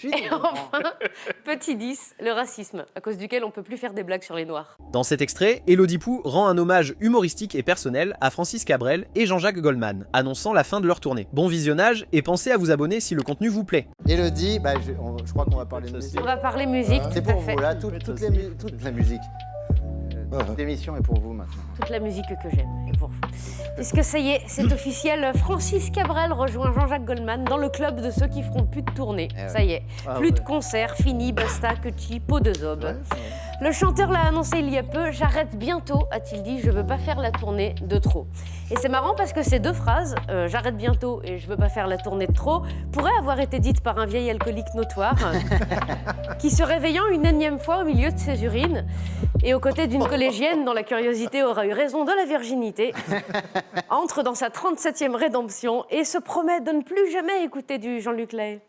suite. Et enfin, petit 10, le racisme, à cause duquel on ne peut plus faire des blagues sur les Noirs. Dans cet extrait, Élodie Pou rend un hommage humoristique et personnel à Francis Cabrel et Jean-Jacques Goldman, annonçant la fin de leur tournée. Bon visionnage et pensez à vous abonner si le contenu vous plaît. Élodie, je crois qu'on va parler de musique. On va parler musique, C'est tout à pour fait. vous, là, toute la musique. Toute l'émission est pour vous maintenant. Toute la musique que j'aime est pour vous. Puisque ça y est, c'est officiel, Francis Cabrel rejoint Jean-Jacques Goldman dans le club de ceux qui feront plus de tournées. Ça y est, plus de concerts, fini, basta, que chi, pot de zob. Le chanteur l'a annoncé il y a peu, j'arrête bientôt, a-t-il dit, je veux pas faire la tournée de trop. Et c'est marrant parce que ces deux phrases, j'arrête bientôt et je veux pas faire la tournée de trop, pourraient avoir été dites par un vieil alcoolique notoire qui, se réveillant une énième fois au milieu de ses urines et aux côtés d'une collégienne dont la curiosité aura eu raison de la virginité, entre dans sa 37e rédemption et se promet de ne plus jamais écouter du Jean-Luc Lahaye.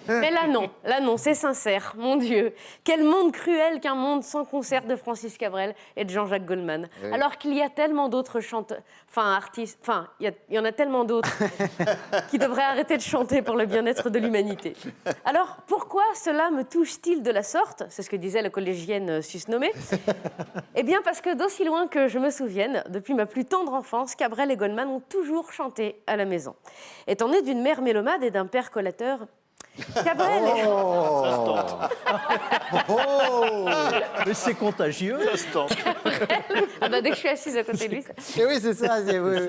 Mais là non, c'est sincère, mon Dieu. Quel monde cruel qu'un monde sans concert de Francis Cabrel et de Jean-Jacques Goldman. Oui. Alors qu'il y a tellement d'autres chanteurs, artistes, il y en a tellement d'autres qui devraient arrêter de chanter pour le bien-être de l'humanité. Alors pourquoi cela me touche-t-il de la sorte? C'est ce que disait la collégienne susnommée. Eh bien parce que d'aussi loin que je me souvienne, depuis ma plus tendre enfance, Cabrel et Goldman ont toujours chanté à la maison. Étant né d'une mère mélomane et d'un père collateur, Cabrel Mais c'est contagieux. Ça se tente. Dès que je suis assise à côté de lui. Et oui, c'est ça.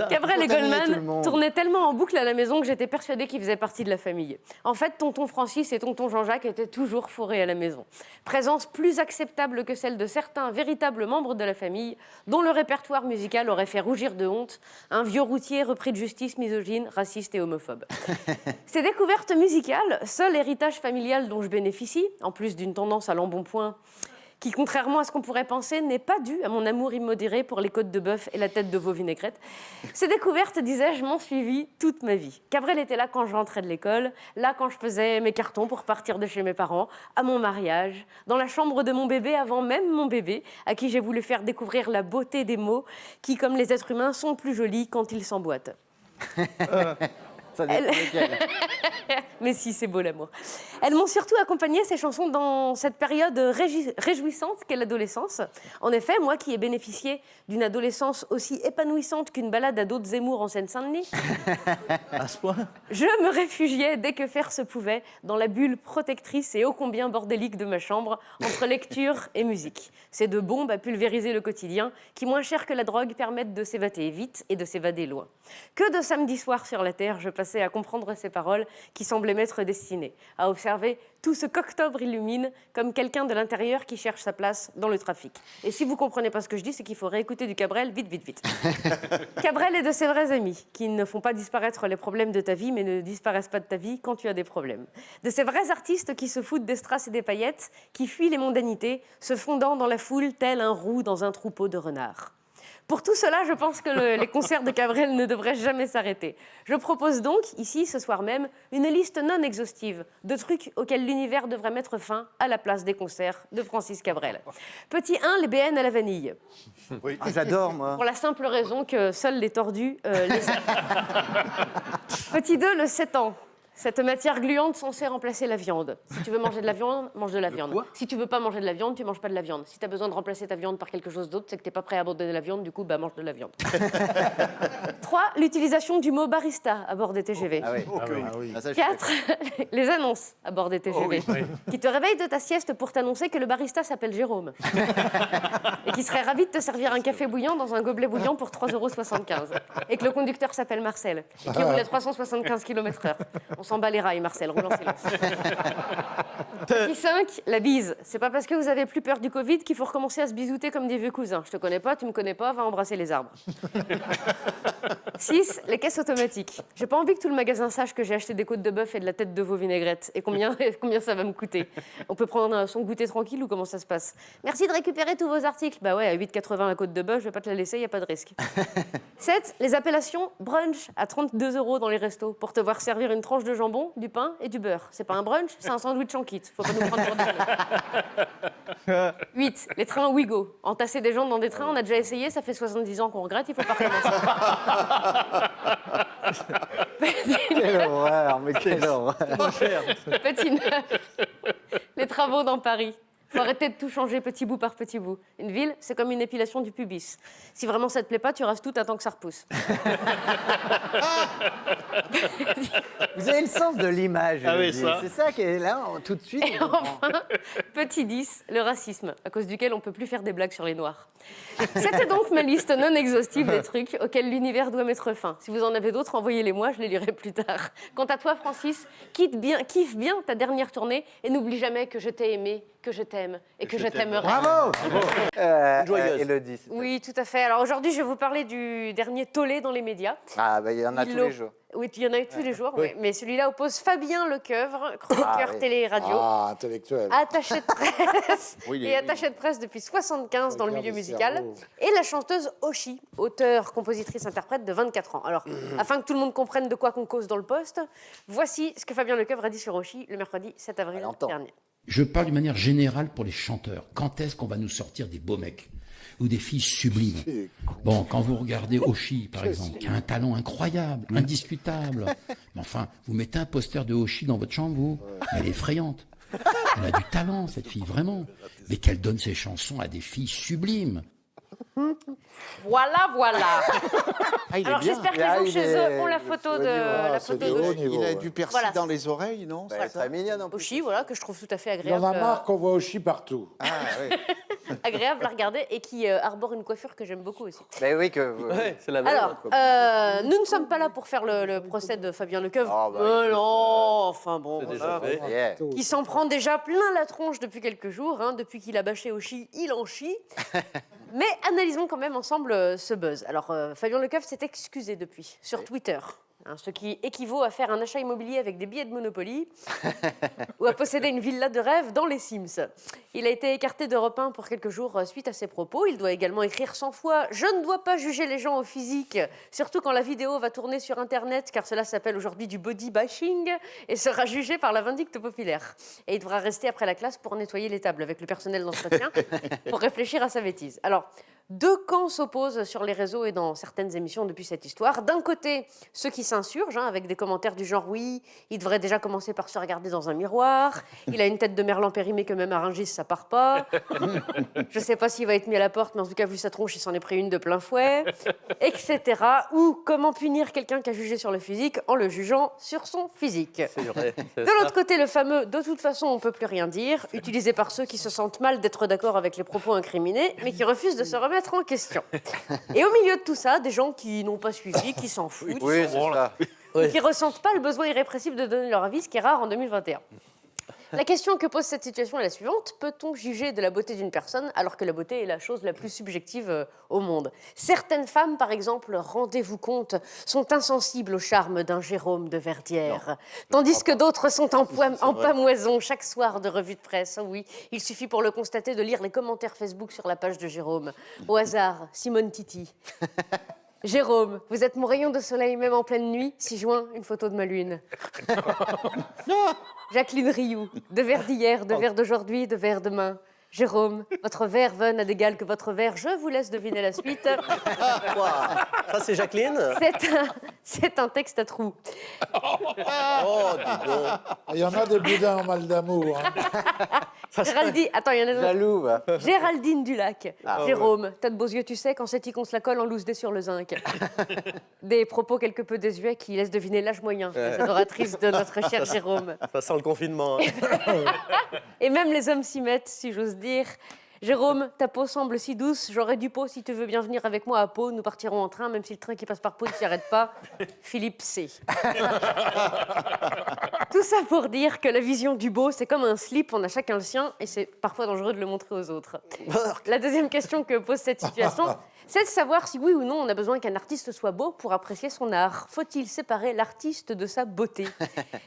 Cabrel et Goldman tournaient tellement en boucle à la maison que j'étais persuadée qu'ils faisaient partie de la famille. En fait, tonton Francis et tonton Jean-Jacques étaient toujours fourrés à la maison. Présence plus acceptable que celle de certains véritables membres de la famille, dont le répertoire musical aurait fait rougir de honte un vieux routier repris de justice misogyne, raciste et homophobe. Ces découvertes musicales, seul héritage familial dont je bénéficie, en plus d'une tendance à l'embonpoint, qui, contrairement à ce qu'on pourrait penser, n'est pas due à mon amour immodéré pour les côtes de bœuf et la tête de veau vinaigrette. Ces découvertes, disais-je, m'ont suivi toute ma vie. Cabrel était là quand je rentrais de l'école, là quand je faisais mes cartons pour partir de chez mes parents, à mon mariage, dans la chambre de mon bébé avant même mon bébé, à qui j'ai voulu faire découvrir la beauté des mots qui, comme les êtres humains, sont plus jolis quand ils s'emboîtent. Mais si, c'est beau l'amour. Elles m'ont surtout accompagné, ces chansons, dans cette période réjouissante qu'est l'adolescence. En effet, moi qui ai bénéficié d'une adolescence aussi épanouissante qu'une balade à dos de Zemmour en Seine-Saint-Denis, À ce point. je me réfugiais dès que faire se pouvait dans la bulle protectrice et ô combien bordélique de ma chambre, entre lecture et musique. Ces deux bombes à pulvériser le quotidien qui, moins cher que la drogue, permettent de s'évader vite et de s'évader loin. Que de samedis soirs sur la terre, je passais à comprendre ces paroles qui semblaient m'être destinées, à observer tout ce qu'octobre illumine comme quelqu'un de l'intérieur qui cherche sa place dans le trafic. Et si vous ne comprenez pas ce que je dis, c'est qu'il faut réécouter du Cabrel vite, vite, vite. Cabrel est de ses vrais amis qui ne font pas disparaître les problèmes de ta vie, mais ne disparaissent pas de ta vie quand tu as des problèmes. De ces vrais artistes qui se foutent des strass et des paillettes, qui fuient les mondanités, se fondant dans la foule tel un roux dans un troupeau de renards. Pour tout cela, je pense que les concerts de Cabrel ne devraient jamais s'arrêter. Je propose donc, ici, ce soir même, une liste non exhaustive de trucs auxquels l'univers devrait mettre fin à la place des concerts de Francis Cabrel. Petit 1, les BN à la vanille. Oui. J'adore, moi. Pour la simple raison que seuls les tordus les Petit 2, le 7 ans. Cette matière gluante censée remplacer la viande. Si tu veux manger de la viande, mange de la viande. Si tu veux pas manger de la viande, tu manges pas de la viande. Si tu as besoin de remplacer ta viande par quelque chose d'autre, c'est que tu n'es pas prêt à abandonner la viande, du coup, mange de la viande. 3, l'utilisation du mot barista à bord des TGV. Ah oui. Ah oui. 4, les annonces à bord des TGV. Qui te réveillent de ta sieste pour t'annoncer que le barista s'appelle Jérôme. Et qui serait ravi de te servir un café bouillant dans un gobelet bouillant pour 3,75 €. Et que le conducteur s'appelle Marcel. Et qui roule à 375 km/h. On s'en bat les rails, Marcel, roule en silence. Petit 5, la bise. C'est pas parce que vous avez plus peur du Covid qu'il faut recommencer à se bisouter comme des vieux cousins. Je te connais pas, tu me connais pas, va embrasser les arbres. 6, les caisses automatiques. J'ai pas envie que tout le magasin sache que j'ai acheté des côtes de bœuf et de la tête de veau vinaigrette. Et combien ça va me coûter. On peut prendre son goûter tranquille ou comment ça se passe? Merci de récupérer tous vos articles. Bah ouais, à 8,80 la côte de bœuf, je vais pas te la laisser, y a pas de risque. 7, les appellations brunch à 32 € dans les restos pour te voir servir une tranche de jambon, du pain et du beurre. C'est pas un brunch, c'est un sandwich en kit. Faut pas nous prendre pour des gens. 8, les trains Ouigo. Entasser des gens dans des trains, on a déjà essayé, ça fait 70 ans qu'on regrette, il faut pas recommencer. Quelle horreur, mais quelle horreur. Trop cher. Petit 9. Les travaux dans Paris. Faut arrêter de tout changer petit bout par petit bout. Une ville, c'est comme une épilation du pubis. Si vraiment ça te plaît pas, tu rases tout, attends que ça repousse. Vous avez le sens de l'image. Ah oui, Elodie. ça. C'est ça qui est là, tout de suite. Et enfin, petit 10, le racisme, à cause duquel on peut plus faire des blagues sur les Noirs. C'était donc ma liste non exhaustive des trucs auxquels l'univers doit mettre fin. Si vous en avez d'autres, envoyez-les moi, je les lirai plus tard. Quant à toi, Francis, kiffe bien ta dernière tournée et n'oublie jamais que je t'ai aimé, que je t'aime et que je t'aimerai. Bravo. Joyeuse. Élodie. Oui, tout à fait. Alors aujourd'hui, je vais vous parler du dernier tollé dans les médias. Ah, bah il y en a tous les jours. Oui, il y en a eu tous les jours, oui. Mais celui-là oppose Fabien Lecoeuvre, chroniqueur oui. télé et radio, Ah, intellectuel. attaché de presse Oui, et oui. attaché de presse depuis 75 dans le Regarde milieu le musical, cerveau. et la chanteuse Oshi, auteure, compositrice, interprète de 24 ans. Alors, afin que tout le monde comprenne de quoi qu'on cause dans le poste, voici ce que Fabien Lecoeuvre a dit sur Oshi le mercredi 7 avril Elle entend. dernier. Je parle d'une manière générale pour les chanteurs. Quand est-ce qu'on va nous sortir des beaux mecs ou des filles sublimes? Bon, quand vous regardez Oshi, par exemple, qui a un talent incroyable, indiscutable. Mais enfin, vous mettez un poster de Oshi dans votre chambre, vous. Elle est effrayante. Elle a du talent, cette fille, vraiment. Mais qu'elle donne ses chansons à des filles sublimes. Voilà, voilà. Ah, il est Alors bien. j'espère que Là, les gens il chez est- eux ont la photo de Ah, la c'est photo du haut de niveau. Il a ouais. du persil Voilà. dans les oreilles, non Elle est très mignonne en plus. Oshi, voilà, que je trouve tout à fait Il en agréable. a marre qu'on voit Oshi partout. Ah, oui. Agréable à regarder et qui arbore une coiffure que j'aime beaucoup aussi. Mais oui, que vous. Ouais, c'est la même. Alors, nous ne sommes pas là pour faire le procès de Fabien Lecoeuvre. Ah, bah, Non, enfin bon, C'est voilà. déjà fait. Yeah. Qui s'en prend déjà plein la tronche depuis quelques jours. Hein, depuis qu'il a bâché Oshi, il en chie. Mais analysons quand même ensemble ce buzz. Alors, Fabien Lecoeuvre s'est excusé depuis, sur Twitter. Hein, ce qui équivaut à faire un achat immobilier avec des billets de Monopoly ou à posséder une villa de rêve dans les Sims. Il a été écarté d'Europe 1 pour quelques jours suite à ses propos. Il doit également écrire 100 fois « Je ne dois pas juger les gens au physique, surtout quand la vidéo va tourner sur Internet, car cela s'appelle aujourd'hui du body bashing et sera jugé par la vindicte populaire. » Et il devra rester après la classe pour nettoyer les tables avec le personnel d'entretien pour réfléchir à sa bêtise. Alors, deux camps s'opposent sur les réseaux et dans certaines émissions depuis cette histoire. D'un côté, ceux qui s'insurgent, hein, avec des commentaires du genre « Oui, il devrait déjà commencer par se regarder dans un miroir. Il a une tête de merlan périmée que même à Rungis, ça part pas. Je sais pas s'il va être mis à la porte, mais en tout cas, vu sa tronche, il s'en est pris une de plein fouet. » Etc. Ou « Comment punir quelqu'un qui a jugé sur le physique en le jugeant sur son physique ?» C'est vrai. c'est De l'autre côté, le fameux « de toute façon, on peut plus rien dire », utilisé par ceux qui se sentent mal d'être d'accord avec les propos incriminés, mais qui refusent de se remettre en question. Et au milieu de tout ça, des gens qui n'ont pas suivi, qui s'en foutent, Oui, c'est ça. et qui ressentent pas le besoin irrépressible de donner leur avis, ce qui est rare en 2021. La question que pose cette situation est la suivante. Peut-on juger de la beauté d'une personne alors que la beauté est la chose la plus subjective au monde? Certaines femmes, par exemple, rendez-vous compte, sont insensibles au charme d'un Jérôme de Verdière, tandis que d'autres sont en pamoison chaque soir de revue de presse. Oh oui, il suffit pour le constater de lire les commentaires Facebook sur la page de Jérôme. Au hasard, Simone Titi. Jérôme, vous êtes mon rayon de soleil même en pleine nuit. 6 juin, une photo de ma lune. Jacqueline Rioux, de verre d'hier, de verre d'aujourd'hui, de verre demain. Jérôme, votre verre n'a d'égal que votre verre. Je vous laisse deviner la suite. Ça, c'est Jacqueline. C'est un texte à trous. Oh, dis donc. Il y en a des boudins en mal d'amour. Hein. Géraldine, attends, il y en a d'autres. Jaloux, va. Géraldine Dulac. Jérôme, t'as de beaux yeux, tu sais, quand c'est qu'on se la colle en loose dé sur le zinc. Des propos quelque peu désuets qui laissent deviner l'âge moyen des adoratrices de notre cher Jérôme. Ça sent le confinement. Hein. Et même les hommes s'y mettent, si j'ose dire. Jérôme, ta peau semble si douce, j'aurais du pot si tu veux bien venir avec moi à Pau. Nous partirons en train, même si le train qui passe par Pau ne s'y arrête pas. Philippe C. Tout ça pour dire que la vision du beau, c'est comme un slip, on a chacun le sien, et c'est parfois dangereux de le montrer aux autres. La deuxième question que pose cette situation, c'est de savoir si oui ou non on a besoin qu'un artiste soit beau pour apprécier son art. Faut-il séparer l'artiste de sa beauté?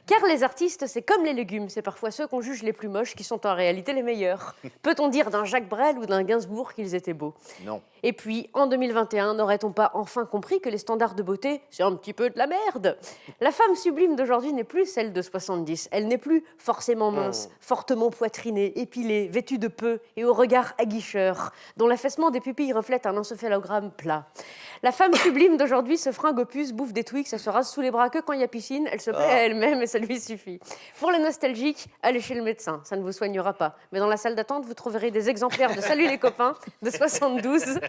Car les artistes, c'est comme les légumes, c'est parfois ceux qu'on juge les plus moches qui sont en réalité les meilleurs. Peut-on dire d'un Jacques Jacques Brel ou d'un Gainsbourg qu'ils étaient beaux. Non. Et puis, en 2021, n'aurait-on pas enfin compris que les standards de beauté, c'est un petit peu de la merde? La femme sublime d'aujourd'hui n'est plus celle de 70. Elle n'est plus forcément mince, fortement poitrinée, épilée, vêtue de peu et au regard aguicheur, dont l'affaissement des pupilles reflète un encéphalogramme plat. La femme sublime d'aujourd'hui se fringue au puce, bouffe des Twix, elle se rase sous les bras que quand il y a piscine, elle se plaît à elle-même et ça lui suffit. Pour les nostalgiques, allez chez le médecin, ça ne vous soignera pas. Mais dans la salle d'attente, vous trouverez des exemplaires de Salut les copains de 72